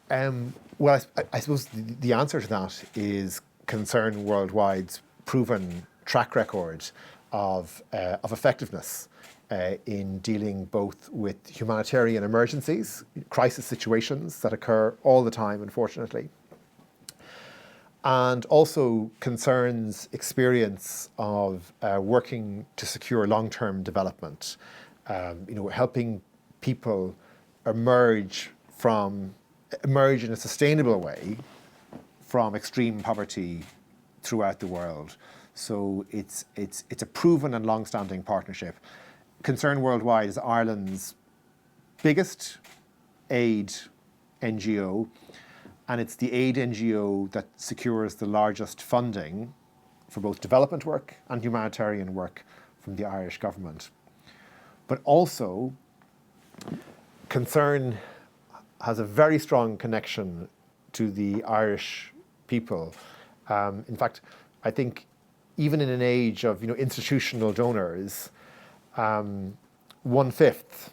Well, I suppose the answer to that is Concern Worldwide's proven track record of effectiveness in dealing both with humanitarian emergencies, crisis situations that occur all the time, unfortunately, and also Concern's experience of working to secure long-term development, helping people emerge in a sustainable way from extreme poverty throughout the world. So it's a proven and long-standing partnership. Concern Worldwide is Ireland's biggest aid NGO, and it's the aid NGO that secures the largest funding for both development work and humanitarian work from the Irish government. But also, Concern has a very strong connection to the Irish people. In fact, I think even in an age of institutional donors, 1/5,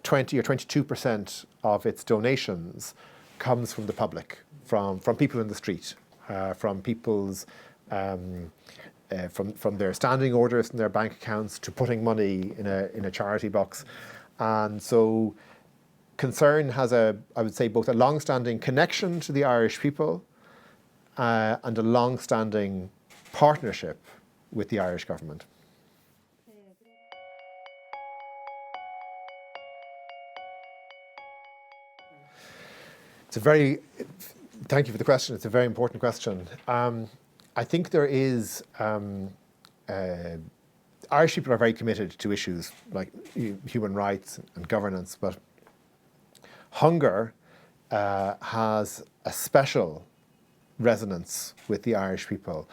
20 or 22% of its donations comes from the public, from people in the street, from people's from their standing orders in their bank accounts to putting money in a charity box. And so Concern has I would say, both a long-standing connection to the Irish people and a long-standing partnership with the Irish government. Thank you for the question. It's a very important question. I think there is, Irish people are very committed to issues like human rights and governance, but hunger has a special resonance with the Irish people.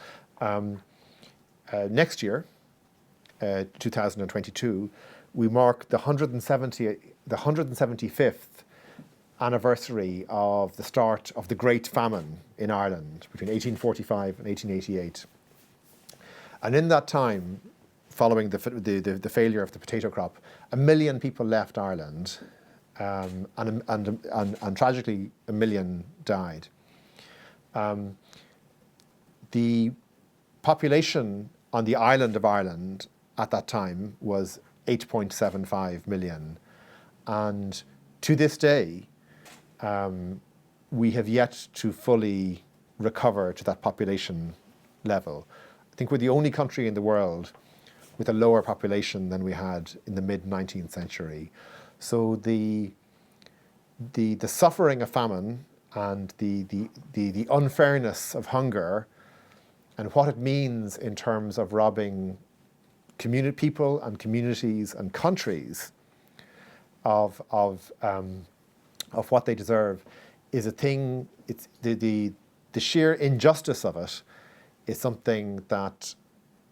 Next year, 2022, we mark the 175th anniversary of the start of the Great Famine in Ireland between 1845 and 1888. And in that time, following the failure of the potato crop, 1 million people left Ireland, and tragically 1 million died. The population on the island of Ireland at that time was 8.75 million, and to this day, we have yet to fully recover to that population level. I think we're the only country in the world with a lower population than we had in the mid-19th century. So the suffering of famine and the unfairness of hunger and what it means in terms of robbing people and communities and countries of what they deserve is a thing. It's the sheer injustice of it is something that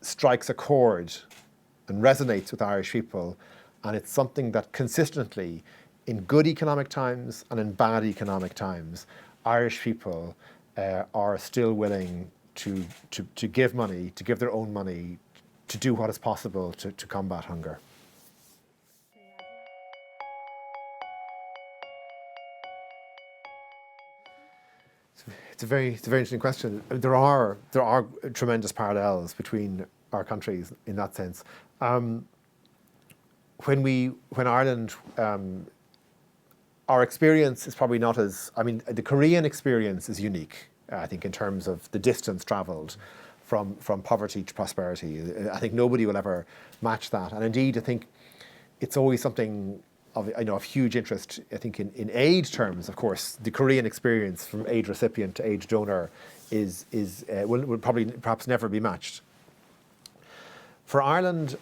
strikes a chord and resonates with Irish people, and it's something that consistently, in good economic times and in bad economic times, Irish people are still willing to give money, to give their own money, to do what is possible to combat hunger. It's a very interesting question. There are tremendous parallels between our countries in that sense. When Ireland, our experience is probably not as, the Korean experience is unique, I think, in terms of the distance travelled from poverty to prosperity. I think nobody will ever match that. And indeed, I think it's always something of huge interest, I think, in aid terms. Of course, the Korean experience from aid recipient to aid donor will perhaps never be matched. For Ireland,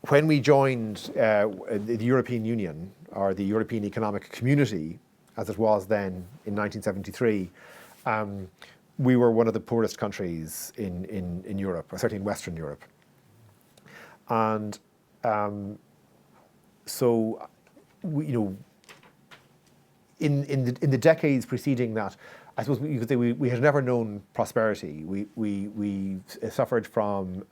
when we joined the European Union, or the European Economic Community, as it was then in 1973, we were one of the poorest countries in Europe, or certainly in Western Europe. And so, in the decades preceding that, I suppose you could say we had never known prosperity. We suffered from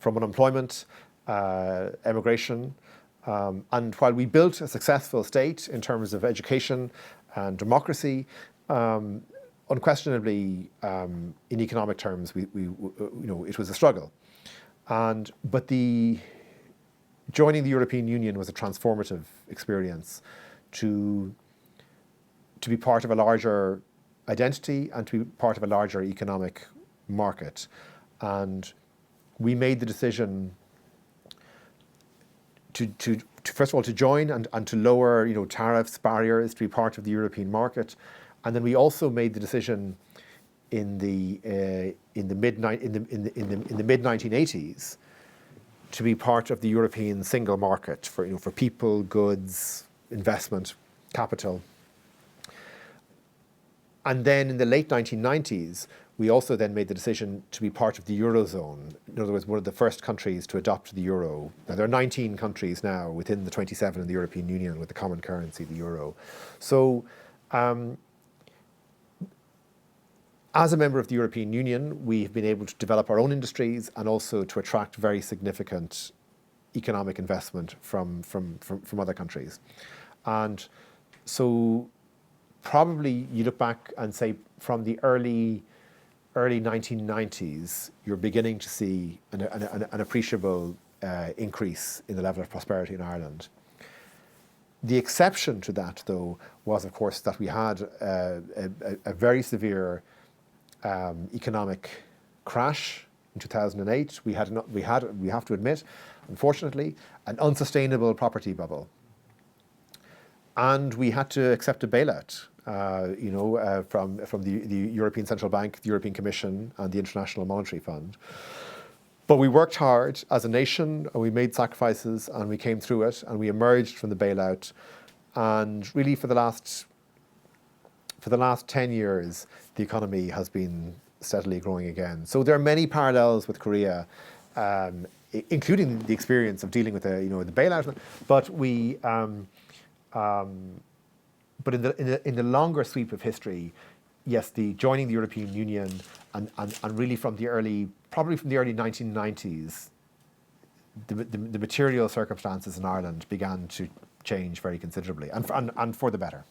unemployment, emigration, And while we built a successful state in terms of education and democracy, unquestionably, in economic terms, it was a struggle. But joining the European Union was a transformative experience to be part of a larger identity and to be part of a larger economic market. And we made the decision to first of all to join and to lower tariffs, barriers, to be part of the European market. And then we also made the decision in the mid 1980s to be part of the European single market for people, goods, investment, capital. And then in the late 1990s, we also then made the decision to be part of the Eurozone. In other words, one of the first countries to adopt the euro. Now, there are 19 countries now within the 27 in the European Union with the common currency, the euro. So, as a member of the European Union, we've been able to develop our own industries and also to attract very significant economic investment from other countries. And so probably you look back and say from the early 1990s, you're beginning to see an appreciable increase in the level of prosperity in Ireland. The exception to that, though, was, of course, that we had a very severe economic crash in 2008. We have to admit, unfortunately, an unsustainable property bubble. And we had to accept a bailout, from the European Central Bank, the European Commission, and the International Monetary Fund. But we worked hard as a nation, and we made sacrifices, and we came through it, and we emerged from the bailout. And really, for the last 10 years, the economy has been steadily growing again. So there are many parallels with Korea, including the experience of dealing with the bailout. But but in the longer sweep of history, yes, the joining the European Union and really probably from the early 1990s, the material circumstances in Ireland began to change very considerably, and for the better.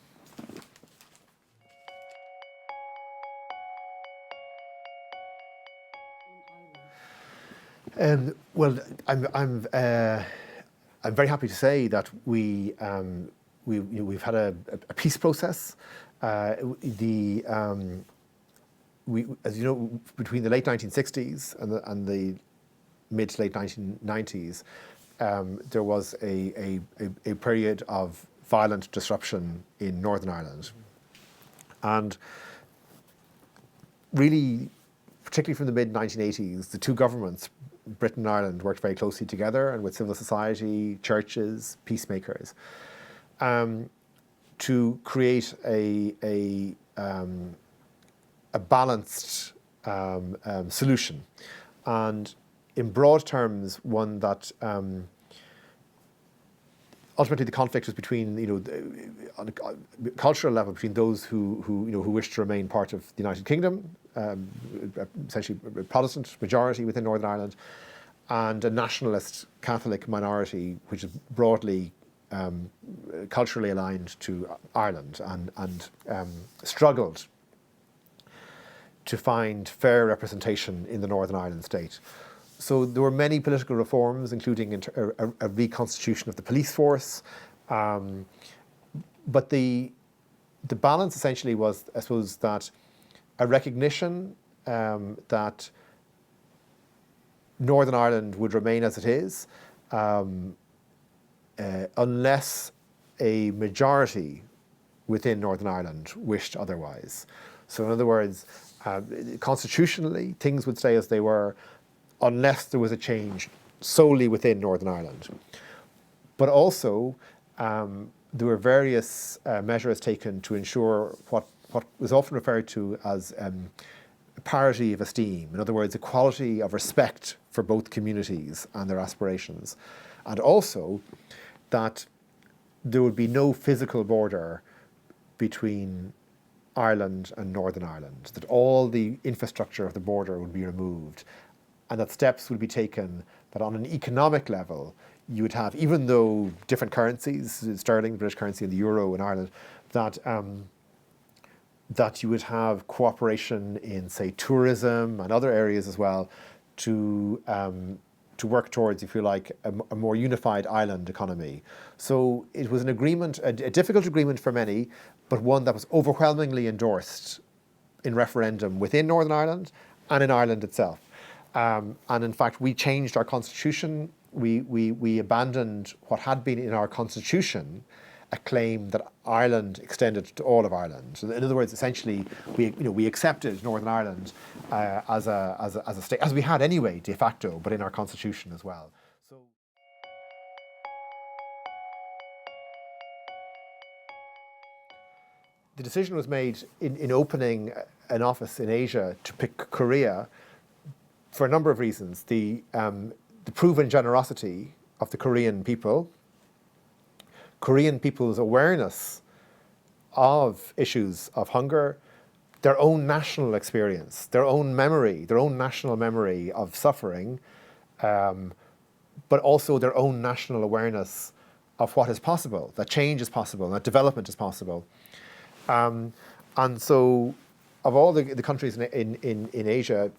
Well, I'm very happy to say that we've had a peace process. As you know, between the late 1960s and the mid to late 1990s, there was a period of violent disruption in Northern Ireland, and really, particularly from the mid 1980s, the two governments, Britain and Ireland, worked very closely together, and with civil society, churches, peacemakers, to create a balanced solution, and in broad terms, one that ultimately the conflict was between, on a cultural level, between those who wish to remain part of the United Kingdom, essentially a Protestant majority within Northern Ireland, and a nationalist Catholic minority, which is broadly culturally aligned to Ireland and struggled to find fair representation in the Northern Ireland state. So there were many political reforms, including a reconstitution of the police force. But the balance essentially was, I suppose, that a recognition that Northern Ireland would remain as it is, unless a majority within Northern Ireland wished otherwise. So in other words, constitutionally, things would stay as they were, unless there was a change solely within Northern Ireland. But also, there were various measures taken to ensure what was often referred to as parity of esteem. In other words, equality of respect for both communities and their aspirations. And also that there would be no physical border between Ireland and Northern Ireland, that all the infrastructure of the border would be removed, and that steps would be taken that on an economic level you would have, even though different currencies, sterling, British currency, and the euro in Ireland, that you would have cooperation in, say, tourism and other areas as well, to work towards, if you like, a more unified island economy. So it was an agreement, a difficult agreement for many, but one that was overwhelmingly endorsed in referendum within Northern Ireland and in Ireland itself. And in fact, we changed our constitution. We abandoned what had been in our constitution, a claim that Ireland extended to all of Ireland. So in other words, essentially, we accepted Northern Ireland as a state, as we had anyway de facto, but in our constitution as well. So the decision was made in opening an office in Asia to pick Korea for a number of reasons. The proven generosity of the Korean people, Korean people's awareness of issues of hunger, their own national experience, their own memory, their own national memory of suffering, but also their own national awareness of what is possible, that change is possible, that development is possible. And so of all the countries in Asia,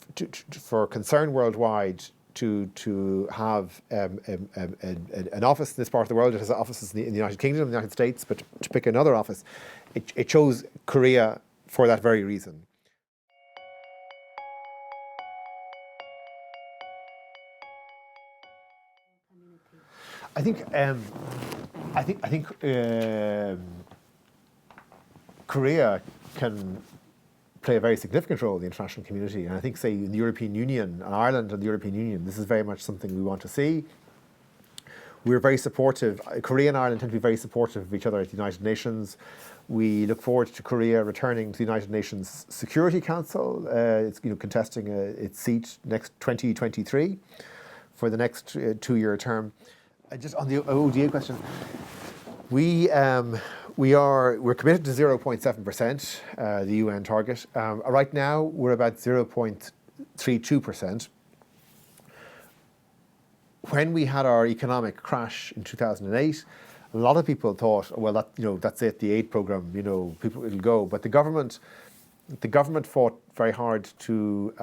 for Concern Worldwide to have an office in this part of the world, it has offices in the United Kingdom, the United States, but to pick another office, it chose Korea for that very reason. I think Korea can play a very significant role in the international community, and I think, say, in the European Union, and Ireland and the European Union, this is very much something we want to see. We're very supportive. Korea and Ireland tend to be very supportive of each other at the United Nations. We look forward to Korea returning to the United Nations Security Council. It's contesting its seat next 2023 for the next 2-year term. Just on the ODA question, we're committed to 0.7%, the UN target. Right now, we're about 0.32%. When we had our economic crash in 2008, a lot of people thought, well, that's it, the aid program, people will go. But the government fought very hard to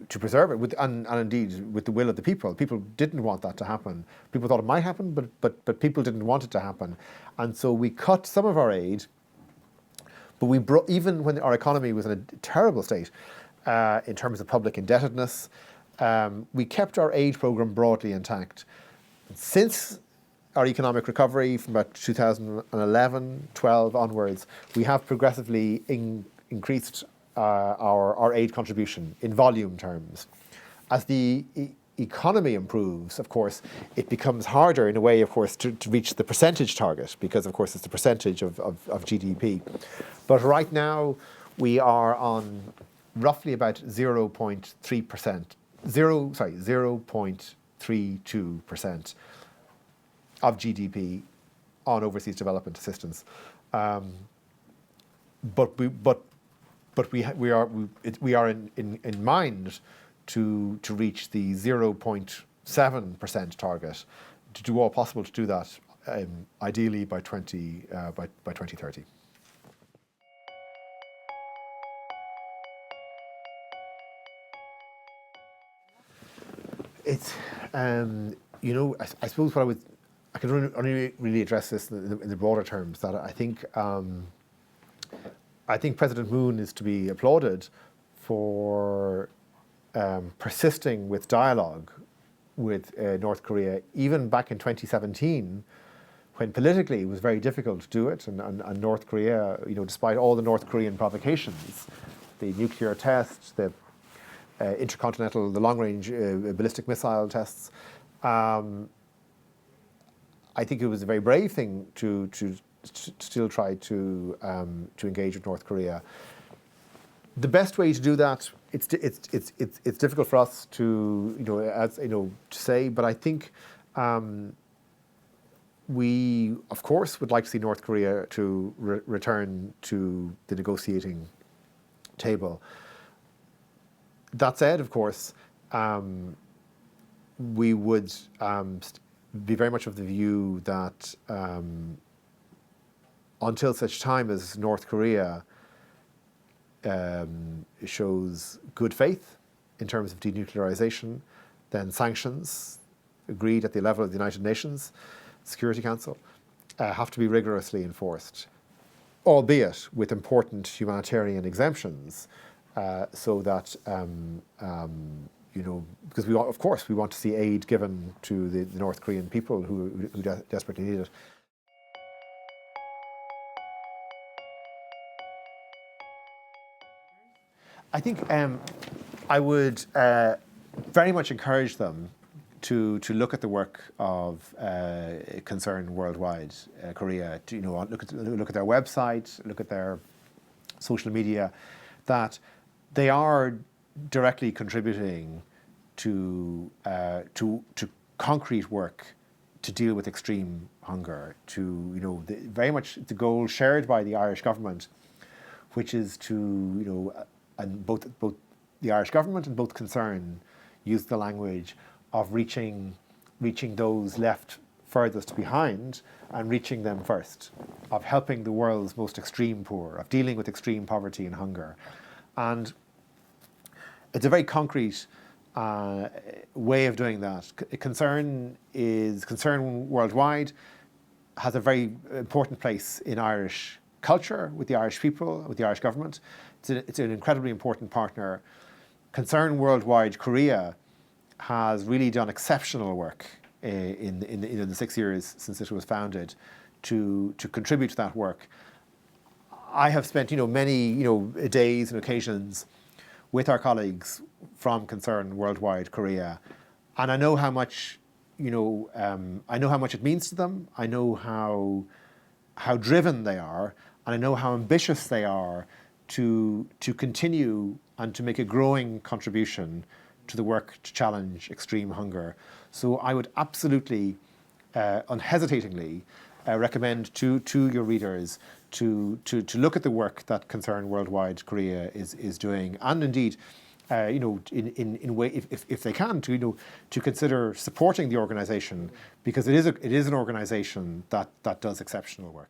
preserve it, and indeed with the will of the people. People didn't want that to happen. People thought it might happen, but people didn't want it to happen, and so we cut some of our aid. But even when our economy was in a terrible state in terms of public indebtedness, we kept our aid program broadly intact. Since our economic recovery from about 2011-12 onwards, we have progressively increased our aid contribution in volume terms. As the economy improves, of course, it becomes harder in a way, of course, to reach the percentage target, because, of course, it's the percentage of GDP. But right now, we are on roughly about 0.32% of GDP on overseas development assistance, but we are in mind to reach the 0.7% target, to do all possible to do that, ideally by 2030. It's I suppose I can only really address this in the broader terms, that I think President Moon is to be applauded for persisting with dialogue with North Korea, even back in 2017, when politically it was very difficult to do it, and North Korea, despite all the North Korean provocations, the nuclear tests, the intercontinental, the long-range ballistic missile tests, I think it was a very brave thing to still try to engage with North Korea. The best way to do that, it's difficult for us to to say, but I think we, of course, would like to see North Korea to return to the negotiating table. That said, of course, we would be very much of the view that until such time as North Korea shows good faith in terms of denuclearization, then sanctions agreed at the level of the United Nations Security Council have to be rigorously enforced, albeit with important humanitarian exemptions, so that because of course we want to see aid given to the North Korean people who desperately need it. I think I would very much encourage them to look at the work of Concern Worldwide Korea. To, look at their website, look at their social media. That they are directly contributing to concrete work to deal with extreme hunger. Very much the goal shared by the Irish government, which is to and both the Irish government and both Concern use the language of reaching those left furthest behind and reaching them first, of helping the world's most extreme poor, of dealing with extreme poverty and hunger. And it's a very concrete way of doing that. Concern Worldwide has a very important place in Irish culture, with the Irish people, with the Irish government. It's an incredibly important partner. Concern Worldwide Korea has really done exceptional work in the 6 years since it was founded to contribute to that work. I have spent many days and occasions with our colleagues from Concern Worldwide Korea, and I know how much I know how much it means to them. I know how driven they are, and I know how ambitious they are to continue and to make a growing contribution to the work to challenge extreme hunger. So I would absolutely, unhesitatingly, recommend to your readers to look at the work that Concern Worldwide Korea is doing, and indeed, in way if they can to consider supporting the organisation, because it is an organisation that does exceptional work.